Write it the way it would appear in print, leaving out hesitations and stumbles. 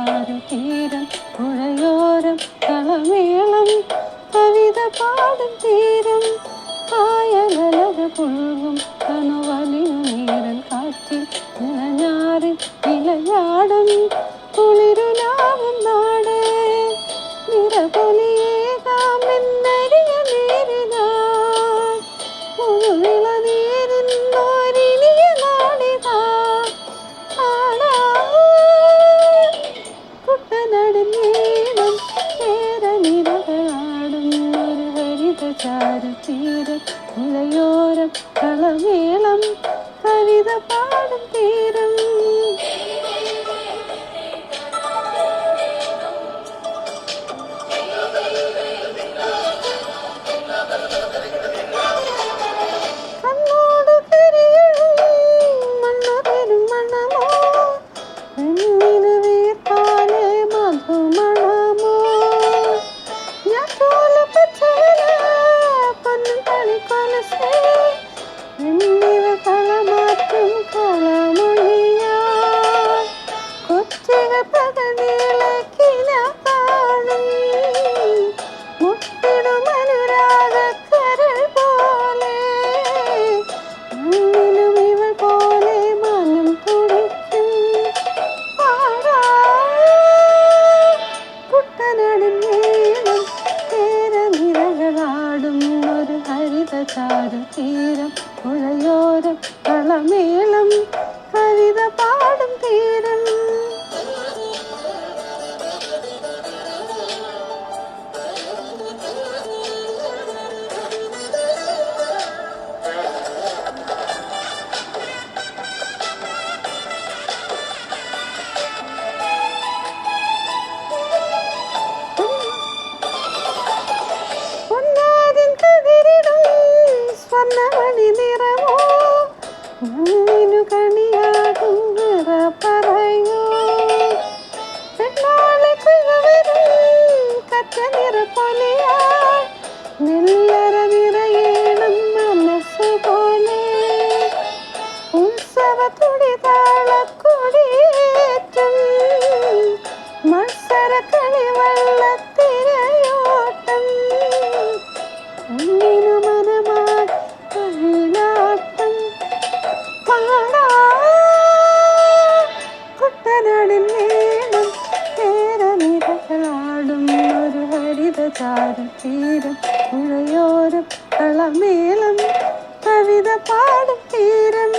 ചാരുതീരം പുഴയോരം കളമേളം കവിത പാടും തീരം കായലഴക പുൽകും കനുവലിനു നീരൻ കാറ്റിൽ നിലഞ്ഞാറിൽ ഇലയാടും കുളിരുലാവും നാട് നിറപൊലിയേകാമെന്നരിയ നേരിനാൾ മുഴുവിള നേരിന്നോരിനിയ നാളിതാ കുട്ടനടുന്നേണം നേരനിരകളാടും ഒരു ഹരിത ചാരുതീരം പുഴയോരം കളമേളം കവിത പാടും തീരം ചാരുതീരം പുഴയോരം കളമേളം കവിത പാടും തീരം സ്വർണ്ണമണി നിറമോ മണ്ണിനു കണിയാകും നിറ പറയോ പെണ്ണാളെ കുഴവരും കറ്റ നിറ പൊലിയാൽ നെല്ലറ നിറയേണം മനസ്സു പോലെ ഉത്സവ തുടി താളക്കൊടിയേറ്റും മത്സര കളി വള്ളത്തിരയോട്ടം കണ്ണിനു മനമാ കുട്ടനാടിൻ മേളം നേരനിരകളാടും ഒരു ഹരിത ചാരുതീരം പുഴയോരം കളമേളം കവിത പാടും തീരം